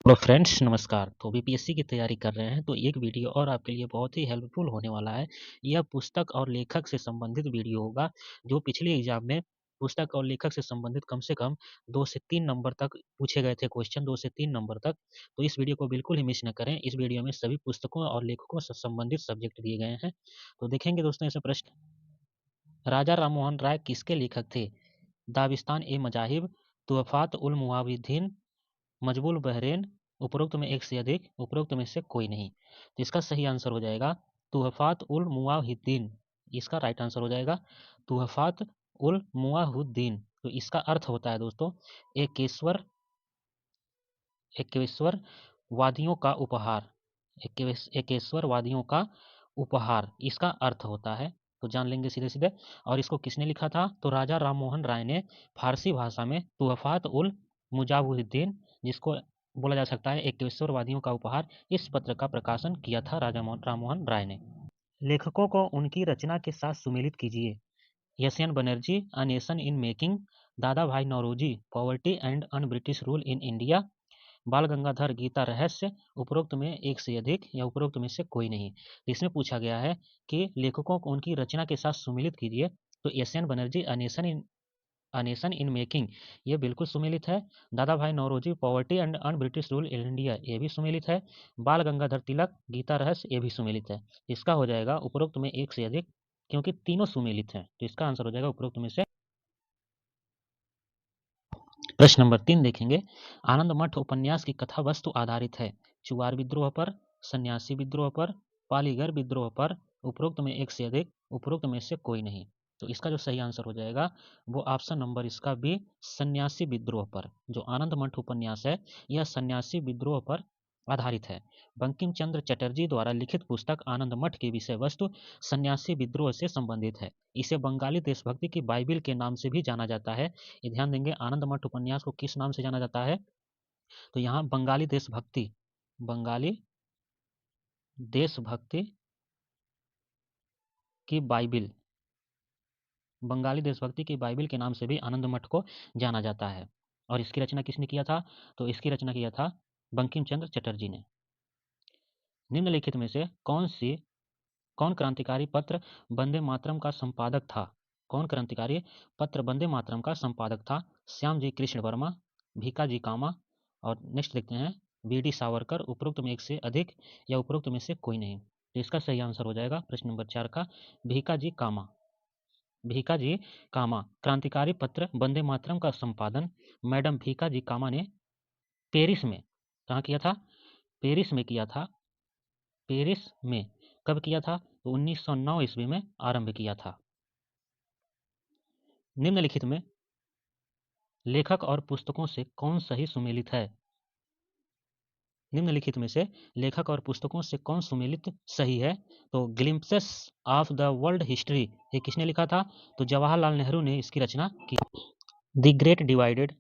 Hello friends, नमस्कार। तो BPSC की तैयारी कर रहे हैं तो एक वीडियो और आपके लिए बहुत ही हेल्पफुल होने वाला है। यह पुस्तक और लेखक से संबंधित वीडियो होगा, जो पिछले एग्जाम में पुस्तक और लेखक से कम 2 से 3 नंबर तक पूछे गए थे क्वेश्चन, 2 से 3 नंबर तक। तो इस वीडियो को बिल्कुल ही मिस न करें। इस वीडियो में सभी पुस्तकों और लेखकों से संबंधित सब्जेक्ट दिए गए हैं। तो देखेंगे दोस्तों इसमें प्रश्न। राजा राममोहन राय किसके लेखक थे? दाबिस्तान-ए-मज़ाहिब, तुहफ़ात उल मुआविज़ीन, मजबूल बहरैन, उपरोक्त में एक से अधिक, उपरोक्त में से कोई नहीं। तो इसका सही आंसर हो जाएगा तुहफ़ात उल मुवाहिद्दीन। इसका राइट आंसर हो जाएगा तुहफ़ात उल मुवाहिद्दीन। तो इसका अर्थ होता है दोस्तों एकेश्वर एकेश्वर वादियों का उपहार। एकेश्वर वादियों का उपहार इसका अर्थ होता है। तो जान लेंगे सीधे सीधे। और इसको किसने लिखा था? तो राजा राममोहन राय ने फारसी भाषा में तुहफ़ात उल मुजाहिद्दीन, जिसको बोला जा सकता है एकेश्वरवादियों का उपहार, इस पत्र का प्रकाशन किया था राजा राममोहन राय ने। लेखकों को उनकी रचना के साथ सुमेलित कीजिए। यशयन Banerjee, a nation in making, Dadabhai Naoroji, poverty and un British rule in India, Bal Gangadhar Gita रहस्य, उपरोक्त में एक से अधिक या उपरोक्त में से कोई नहीं। इसमें पूछा गया है कि लेखकों को उनकी रचना के साथ सुमेलित कीजिए। तो S N Banerjee a nation in making ये बिल्कुल सुमेलित है। Dadabhai Naoroji poverty and un British rule in India ये भी सुमेलित है। बाल गंगाधर तिलक गीता रहस्य ये भी सुमेलित है। इसका हो जाएगा उपरोक्त में एक से अधिक, क्योंकि तीनों सुमेलित हैं। तो इसका आंसर हो जाएगा उपरोक्त में से। प्रश्न नंबर 3 देखेंगे। आनंद मठ उपन्यास की कथा वस्तु आधारित है। चुआर विद्रोह पर, सन्यासी विद्रोह पर, पालीगर विद्रोह पर, उपरोक्त में एक से अधिक, उपरोक्त में से कोई नहीं। तो इसका जो सही आंसर हो जाएगा वो ऑप्शन नंबर इसका बी, सन्यासी विद्रोह पर। जो आनंद मठ उपन्यास है यह सन्यासी विद्रोह पर आधारित है। बंकिम चंद्र चटर्जी द्वारा लिखित पुस्तक आनंद मठ की विषय वस्तु सन्यासी विद्रोह से संबंधित है। इसे बंगाली देशभक्ति की बाइबिल के नाम से भी जाना जाता है। ये ध्यान देंगे, आनंद मठ उपन्यास को किस नाम से जाना जाता है? तो यहाँ बंगाली देशभक्ति की बाइबिल बंगाली देशभक्ति की बाइबिल के नाम से भी आनंद मठ को जाना जाता है। और इसकी रचना किसने किया था? तो इसकी रचना किया था बंकिम चंद्र चटर्जी ने। निम्नलिखित में से कौन क्रांतिकारी पत्र वंदे मातरम का संपादक था? कौन क्रांतिकारी पत्र वंदे मातरम का संपादक था? श्याम जी कृष्ण वर्मा, भीकाजी कामा, और नेक्स्ट देखते हैं वीडी सावरकर, उपरोक्त में एक से अधिक या उपरोक्त में से कोई नहीं। तो इसका सही आंसर हो जाएगा प्रश्न नंबर 4 का भीकाजी कामा। भीकाजी कामा। क्रांतिकारी पत्र वंदे मातरम का संपादन मैडम भीकाजी कामा ने पेरिस में, कहाँ किया था? पेरिस में किया था। पेरिस में कब किया था? तो 1909 ईस्वी में आरंभ किया था। निम्नलिखित में लेखक और पुस्तकों से कौन सही सुमेलित है? निम्नलिखित में से लेखक और पुस्तकों से कौन सुमेलित सही है? तो glimpses of the world history ये किसने लिखा था? तो जवाहरलाल नेहरू ने इसकी रचना की। The great divided,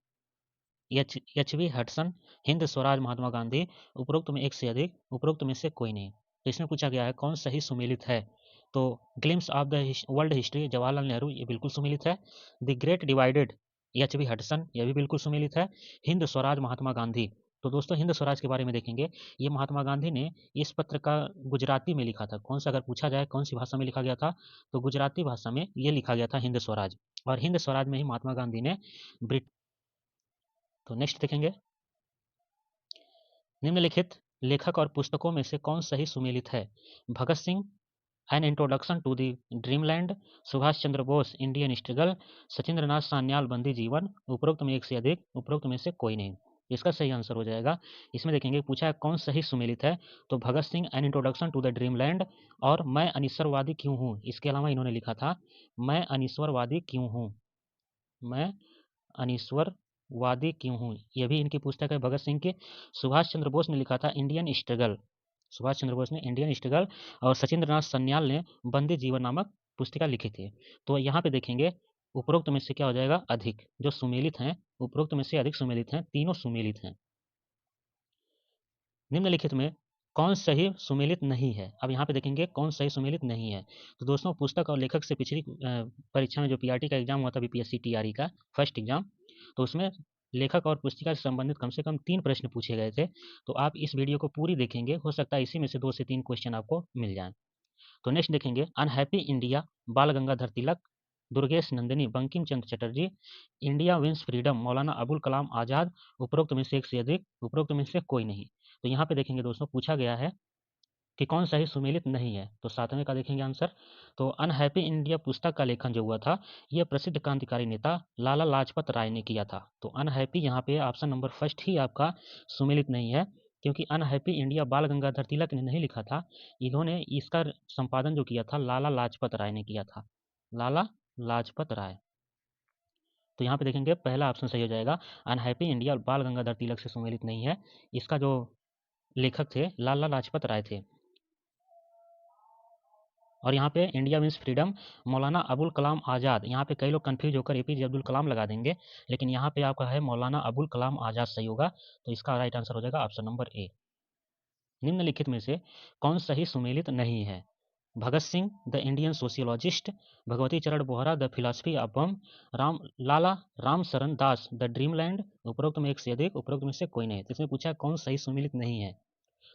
H V Hodson, Hind Swaraj Mahatma Gandhi, उपरोक्त में एक से अधिक, उपरोक्त में से कोई नहीं। तो इसमें पूछा गया है कौन सही सुमेलित है? तो glimpse of the world history Jawaharlal Nehru ये बिल्कुल सुमेलित है। The great divided H V Hudson ये भी बिल्कुल सुमेलित है। हिंद स्वराज महात्मा गांधी, तो दोस्तों हिंद स्वराज के बारे में देखेंगे। ये महात्मा गांधी ने इस पत्र का गुजराती में लिखा था। कौन सा, अगर पूछा जाए कौन सी भाषा में लिखा गया था, तो गुजराती भाषा में ये लिखा गया था हिंद स्वराज। और हिंद स्वराज में ही महात्मा गांधी ने ब्रिट तो नेक्स्ट देखेंगे। निम्नलिखित लेखक और पुस्तकों में से कौन सही सुमेलित है? Bhagat Singh an introduction to the dreamland, Subhash Chandra Bose Indian struggle, Sachindra Nath Sanyal Bandi Jeevan, उपरोक्त में एक से अधिक, उपरोक्त में से कोई नहीं। इसका सही आंसर हो जाएगा। इसमें देखेंगे पूछा है कौन सही सुमेलित है, तो Bhagat Singh an introduction to the dreamland और मैं अनिश्वरवादी क्यों हूँ, इसके अलावा इन्होंने लिखा था मैं अनिश्वरवादी क्यों हूँ, मैं अनिश्वरवादी क्यों हूँ, यह भी इनकी पुस्तक है भगत सिंह की। सुभाष चंद्र बोस ने लिखा था इंडियन स्ट्रगल, सुभाष चंद्र बोस ने इंडियन स्ट्रगल, और सचिंद्र नाथ सन्याल ने बंदी जीवन नामक पुस्तिका लिखी थी। तो यहाँ पे देखेंगे उपरोक्त में से क्या हो जाएगा? अधिक। जो सुमेलित हैं उपरोक्त में से अधिक सुमेलित हैं, तीनों सुमेलित हैं। निम्नलिखित में कौन सही सुमेलित नहीं है? अब यहाँ पे देखेंगे कौन सही सुमेलित नहीं है। तो दोस्तों पुस्तक और लेखक से पिछली परीक्षा में जो पीआरटी का एग्जाम हुआ था, बीपीएससी टीआरई का फर्स्ट एग्जाम, तो उसमें लेखक और पुस्तिका से संबंधित कम से कम 3 प्रश्न पूछे गए थे, तो आप इस वीडियो को पूरी देखेंगे, हो सकता है इसी में से 2 से 3 क्वेश्चन आपको मिल जाएँ। तो नेक्स्ट देखेंगे unhappy India, Bal Gangadhar Tilak, Durgesh Nandini, Bankim Chandra Chatterjee, India wins freedom, Maulana Abul Kalam Azad, उपरोक्त में से एक से अधिक, उपरोक्त में से कोई नहीं। तो यहाँ पे देखेंगे दोस्तों, पूछा गया है कि कौन सही सुमेलित नहीं है, तो 7वें का देखेंगे आंसर। तो अनहैप्पी इंडिया पुस्तक का लेखन जो हुआ था, यह प्रसिद्ध क्रांतिकारी नेता लाला लाजपत राय ने किया था। तो अनहैप्पी यहाँ पे ऑप्शन नंबर फर्स्ट ही आपका सुमेलित नहीं है, क्योंकि अनहैप्पी इंडिया बाल गंगाधर तिलक ने नहीं लिखा था, इन्होंने इसका संपादन जो किया था लाला लाजपत राय ने किया था, लाला लाजपत राय। तो यहाँ पे देखेंगे पहला ऑप्शन सही हो जाएगा, अनहैप्पी इंडिया बाल गंगाधर तिलक से सुमेलित नहीं है, इसका जो लेखक थे लाला लाजपत राय थे। और यहाँ पे India means freedom, Maulana Abul Kalam Azad, यहाँ पे कई लोग कंफ्यूज होकर एपीजे अब्दुल कलाम लगा देंगे, लेकिन यहाँ पे आपका है मौलाना अबुल कलाम आज़ाद सही होगा। तो इसका राइट आंसर हो जाएगा ऑप्शन नंबर ए। निम्नलिखित में से कौन सही सुमेलित नहीं है? Bhagat Singh the Indian sociologist, Bhagwati Charan Vohra the philosophy of bomb, Lala Ram Sharan Das the dreamland, उपरोक्त में एक से अधिक, उपरोक्त में से कोई नहीं। तो इसमें पूछा कौन सही सुमेलित नहीं है।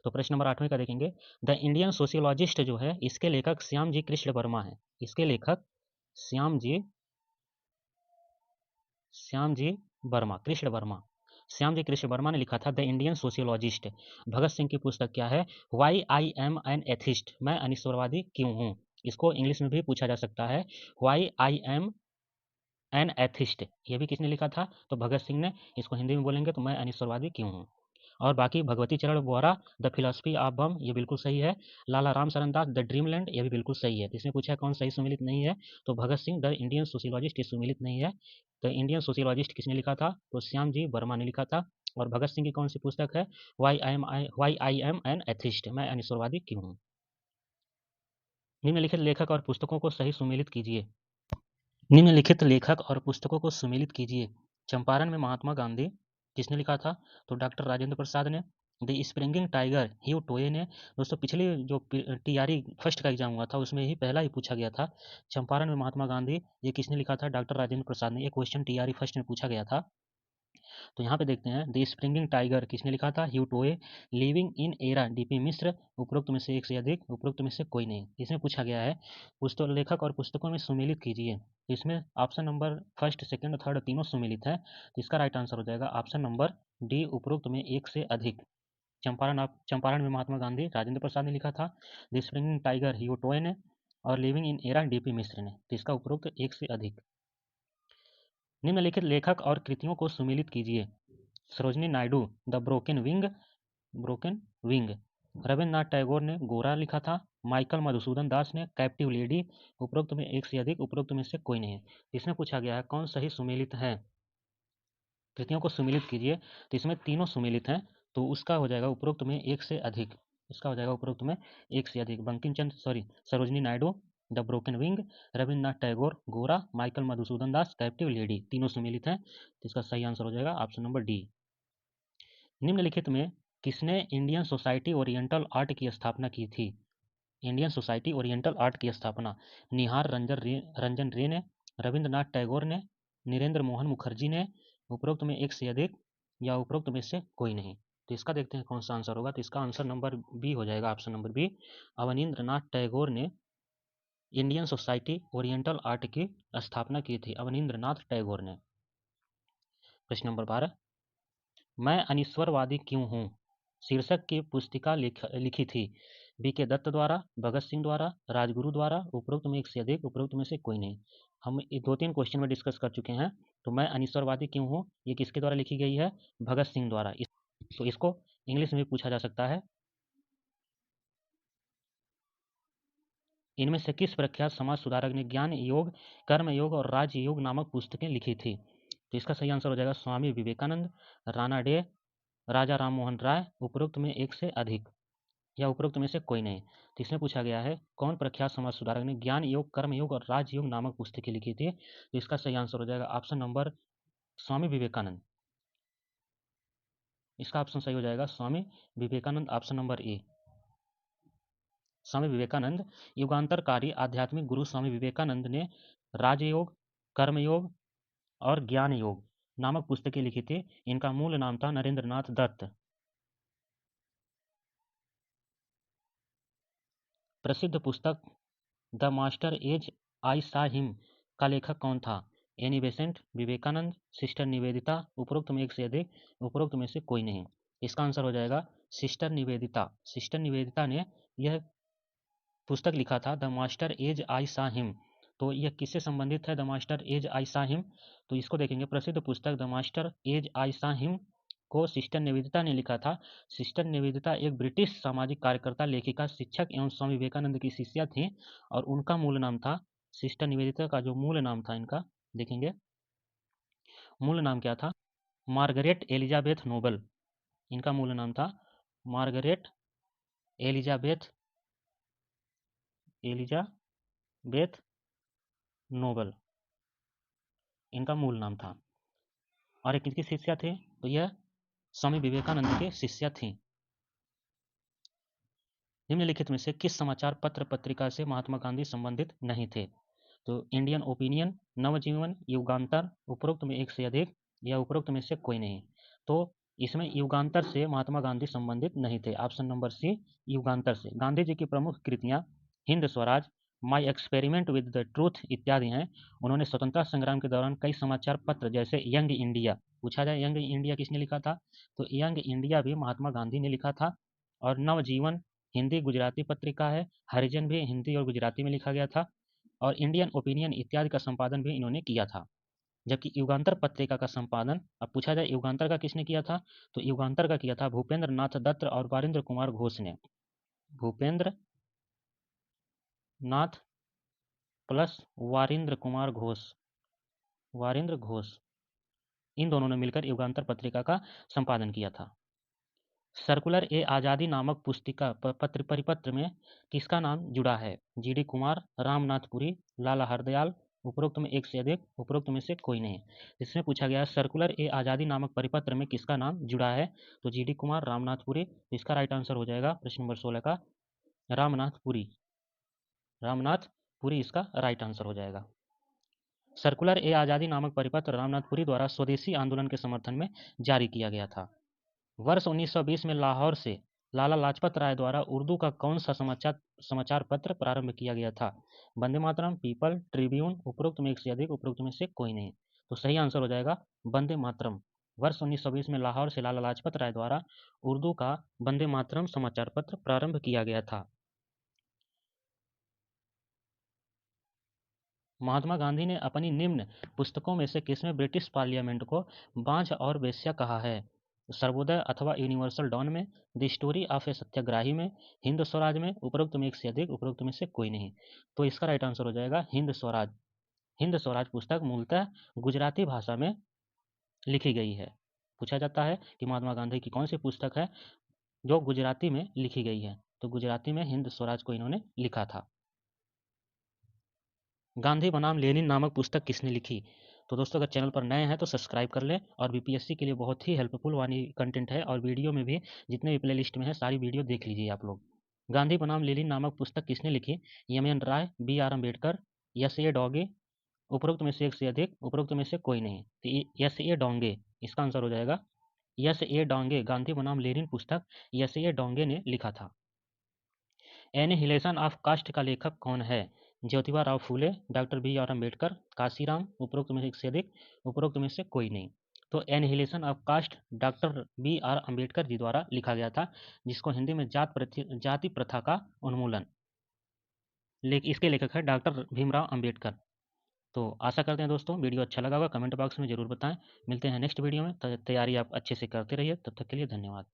तो प्रश्न नंबर 8वें का देखेंगे, द इंडियन सोशियोलॉजिस्ट जो है, इसके लेखक श्याम जी कृष्ण वर्मा है। इसके लेखक श्याम जी वर्मा, कृष्ण वर्मा, श्याम जी कृष्ण वर्मा ने लिखा था the Indian sociologist. Bhagat Singh की पुस्तक क्या है? Why I am an atheist, मैं अनिश्वरवादी क्यों हूँ। इसको इंग्लिश में भी पूछा जा सकता है, why I am an atheist, ये भी किसने लिखा था? तो भगत सिंह ने। इसको हिंदी में बोलेंगे तो मैं अनिश्वरवादी क्यों हूँ। और बाकी Bhagwati Charan Vohra the philosophy of बम, ये बिल्कुल सही है। लाला राम शरण दास द ड्रीमलैंड, ये भी बिल्कुल सही है। तो इसमें पूछा कौन सही सुमिलित नहीं है, तो Bhagat Singh the Indian sociologist, ये सुमिलित नहीं है। द इंडियन सोशियोलॉजिस्ट किसने लिखा था? तो श्याम जी वर्मा ने लिखा था। और भगत सिंह की कौन सी पुस्तक है? Why I am an atheist, मैं अनिश्वरवादी क्यों हूँ। निम्नलिखित लेखक और पुस्तकों को सही सुमेलित कीजिए। निम्नलिखित लेखक और पुस्तकों को सुमेलित कीजिए। चंपारण में महात्मा गांधी, किसने लिखा था? तो डॉक्टर राजेंद्र प्रसाद ने। द स्प्रिंगिंग टाइगर, ह्यू टोए ने। दोस्तों पिछले जो टीआरई फर्स्ट का एग्जाम हुआ था, उसमें ही पहला ही पूछा गया था, चंपारण में महात्मा गांधी, ये किसने लिखा था? डॉक्टर राजेंद्र प्रसाद ने। ये क्वेश्चन टीआरई फर्स्ट में पूछा गया था। तो यहाँ पे देखते हैं, द स्प्रिंगिंग टाइगर किसने लिखा था? ह्यू टोए। लिविंग इन एरा, डीपी मिश्र, उपरोक्त में से एक से अधिक, उपरोक्त में से कोई नहीं। इसमें पूछा गया है पुस्तक लेखक और पुस्तकों में सुमेलित कीजिए। तो इसमें option number first, second, third तीनों सुमेलित है। तो इसका राइट आंसर हो जाएगा ऑप्शन नंबर डी, उपरोक्त में एक से अधिक। चंपारण में महात्मा गांधी, राजेंद्र प्रसाद ने लिखा था। द स्प्रिंगिंग टाइगर, ह्यू टोए ने। और लिविंग इन एरा, डीपी मिश्र ने। तो इसका उपरोक्त एक से अधिक। निम्नलिखित लेखक और कृतियों को सुमेलित कीजिए। Sarojini Naidu the broken wing, Rabindranath Tagore ने गोरा लिखा था। माइकल मधुसूदन दास ने कैप्टिव लेडी, उपरोक्त में एक से अधिक, उपरोक्त में से कोई नहीं है। इसमें पूछा गया है कौन सही सुमेलित है, कृतियों को सुमेलित कीजिए। तो इसमें तीनों सुमेलित हैं, तो उसका हो जाएगा उपरोक्त में एक से अधिक। इसका हो जाएगा उपरोक्त में एक से अधिक। Sarojini Naidu the broken wing, Rabindranath Tagore गोरा, माइकल मधुसूदन दास कैप्टिव लेडी, तीनों सुमेलित हैं। तो इसका सही आंसर हो जाएगा ऑप्शन नंबर डी। निम्नलिखित में किसने इंडियन सोसाइटी ओरिएंटल आर्ट की स्थापना की थी? इंडियन सोसाइटी ओरिएंटल आर्ट की स्थापना निहार रंजन रे ने, रविंद्रनाथ टैगोर ने, नीरेंद्र मोहन मुखर्जी ने, उपरोक्त में एक से अधिक, या उपरोक्त में से कोई नहीं। तो इसका देखते हैं कौन सा आंसर होगा। तो इसका आंसर नंबर बी हो जाएगा, option number B. Abanindranath Tagore ने इंडियन सोसाइटी ओरिएंटल आर्ट की स्थापना की थी, अवनींद्रनाथ टैगोर ने। प्रश्न नंबर 12, मैं अनिश्वरवादी क्यों हूँ शीर्षक की पुस्तिका लिखी थी बी.के. दत्त द्वारा, भगत सिंह द्वारा, राजगुरु द्वारा, उपरोक्त में एक से अधिक, उपरोक्त में से कोई नहीं। हम 2-3 क्वेश्चन में डिस्कस कर चुके हैं। तो मैं अनिश्वरवादी क्यों हूँ, ये किसके द्वारा लिखी गई है? भगत सिंह द्वारा। तो इसको इंग्लिश में भी पूछा जा सकता है, इनमें से किस प्रख्यात समाज सुधारक ने ज्ञान योग, कर्म योग और राजयोग नामक पुस्तकें लिखी थी? तो इसका सही आंसर हो जाएगा स्वामी विवेकानंद, राणा डे, राजा राम मोहन राय, उपरोक्त में एक से अधिक, या उपरोक्त में से कोई नहीं। तो इसमें पूछा गया है कौन प्रख्यात समाज सुधारक ने ज्ञान योग, कर्म योग और राजयोग नामक पुस्तकें लिखी थी? तो इसका सही आंसर हो जाएगा ऑप्शन नंबर स्वामी विवेकानंद। इसका ऑप्शन सही हो जाएगा Swami Vivekananda, option number A. Swami Vivekananda युगांतरकारी आध्यात्मिक गुरु स्वामी विवेकानंद ने राजयोग, कर्मयोग और ज्ञान योग नामक पुस्तकें लिखी थी। इनका मूल नाम था नरेंद्रनाथ दत्त। प्रसिद्ध पुस्तक द मास्टर एज आई सा हिम का लेखक कौन था? Annie Besant, Vivekananda, sister Nivedita, उपरोक्त में एक से अधिक, उपरोक्त में से कोई नहीं। इसका आंसर हो जाएगा सिस्टर निवेदिता। सिस्टर निवेदिता ने यह पुस्तक लिखा था द मास्टर एज आई सा हिम। तो यह किससे संबंधित है द मास्टर एज आई सा हिम? तो इसको देखेंगे, प्रसिद्ध पुस्तक द मास्टर एज आई सा हिम को सिस्टर निवेदिता ने लिखा था। सिस्टर निवेदिता एक ब्रिटिश सामाजिक कार्यकर्ता, लेखिका, शिक्षक एवं स्वामी विवेकानंद की शिष्या थी और उनका मूल नाम था, सिस्टर निवेदिता का जो मूल नाम था इनका, देखेंगे मूल नाम क्या था, मार्गरेट एलिजाबेथ नोबल। इनका मूल नाम था मार्गरेट एलिजाबेथ एलिजाबेथ नोबल, इनका मूल नाम था। और ये किसकी शिष्या थे? तो यह स्वामी विवेकानंद के शिष्या थी। निम्नलिखित में से किस समाचार पत्र पत्रिका से महात्मा गांधी संबंधित नहीं थे? तो इंडियन ओपिनियन, नवजीवन, युगांतर, उपरोक्त में एक से अधिक, या उपरोक्त में से कोई नहीं। तो इसमें युगांतर से महात्मा गांधी संबंधित नहीं थे। ऑप्शन नंबर सी, युगांतर से। गांधी जी की प्रमुख कृतियां Hind Swaraj, my experiment with the truth इत्यादि हैं। उन्होंने स्वतंत्रता संग्राम के दौरान कई समाचार पत्र जैसे यंग इंडिया, पूछा जाए यंग इंडिया किसने लिखा था, तो यंग इंडिया भी महात्मा गांधी ने लिखा था। और नवजीवन हिंदी गुजराती पत्रिका है, हरिजन भी हिंदी और गुजराती में लिखा गया था। और इंडियन ओपिनियन इत्यादि का संपादन भी इन्होंने किया था। जबकि युगांतर पत्रिका का संपादन, अब पूछा जाए युगांतर का किसने किया था, तो युगांतर का किया था भूपेंद्र नाथ दत्त और वारिंद्र कुमार घोष ने। भूपेंद्र नाथ प्लस वारिंद्र कुमार घोष, वारिंद्र घोष, इन दोनों ने मिलकर युगांतर पत्रिका का संपादन किया था। सर्कुलर ए आज़ादी नामक पुस्तिका पत्र परिपत्र में किसका नाम जुड़ा है? जीडी कुमार, रामनाथपुरी, लाला हरदयाल, उपरोक्त में एक से अधिक, उपरोक्त में से कोई नहीं। इसमें पूछा गया सर्कुलर ए आज़ादी नामक परिपत्र में किसका नाम जुड़ा है? तो जीडी कुमार, रामनाथपुरी। इसका राइट आंसर हो जाएगा प्रश्न नंबर 16 का रामनाथपुरी। रामनाथपुरी इसका राइट आंसर हो जाएगा। सर्कुलर ए आज़ादी नामक परिपत्र रामनाथपुरी द्वारा स्वदेशी आंदोलन के समर्थन में जारी किया गया था। वर्ष 1920 में लाहौर से लाला लाजपत राय द्वारा उर्दू का कौन सा समाचार पत्र प्रारंभ किया गया था? वंदे मातरम, पीपल, ट्रिब्यून, उपरोक्त में एक से अधिक, उपरोक्त में से कोई नहीं। तो सही आंसर हो जाएगा वंदे मातरम। वर्ष 1920 में लाहौर से लाला लाजपत राय द्वारा उर्दू का वंदे मातरम समाचार पत्र प्रारंभ किया गया था। महात्मा गांधी ने अपनी निम्न पुस्तकों में से किसमें ब्रिटिश पार्लियामेंट को बांझ और वेश्या कहा है? सर्वोदय अथवा यूनिवर्सल डॉन में, द स्टोरी ऑफ ए सत्याग्रही में, हिंद स्वराज में, उपरोक्त में एक से अधिक, उपरोक्त में से कोई नहीं। तो इसका राइट आंसर हो जाएगा हिंद स्वराज। हिंद स्वराज पुस्तक मूलतः गुजराती भाषा में लिखी गई है। पूछा जाता है कि महात्मा गांधी की कौन सी पुस्तक है जो गुजराती में लिखी गई है, तो गुजराती में हिंद स्वराज को इन्होंने लिखा था। गांधी बनाम लेनिन नामक पुस्तक किसने लिखी? तो दोस्तों अगर चैनल पर नए हैं तो सब्सक्राइब कर लें, और बीपीएससी के लिए बहुत ही हेल्पफुल वाली कंटेंट है, और वीडियो में भी जितने भी प्ले लिस्ट में है सारी वीडियो देख लीजिए आप लोग। गांधी बनाम लेनिन नामक पुस्तक किसने लिखी? M Roy, B Ambedkar, S A Dange, उपरोक्त में से एक से अधिक, उपरोक्त में से कोई नहीं। तो एस ए डोंगे इसका आंसर हो जाएगा। एस ए डोंगे, गांधी बनाम लेनिन पुस्तक एस ए डोंगे ने लिखा था। एनिहिलेशन ऑफ कास्ट का लेखक कौन है? Jyotiba Rao Phule, doctor B R Ambedkar, Kanshiram, उपरोक्त में एक से अधिक, उपरोक्त में से कोई नहीं। तो annihilation of caste doctor B R Ambedkar ji द्वारा लिखा गया था, जिसको हिंदी में जाति प्रथा का उन्मूलन, इसके लेखक है डॉक्टर भीमराव अम्बेडकर। तो आशा करते हैं दोस्तों वीडियो अच्छा लगा होगा, कमेंट बॉक्स में जरूर बताएं। मिलते हैं नेक्स्ट वीडियो में, तैयारी आप अच्छे से करते रहिए, तब तक के लिए धन्यवाद।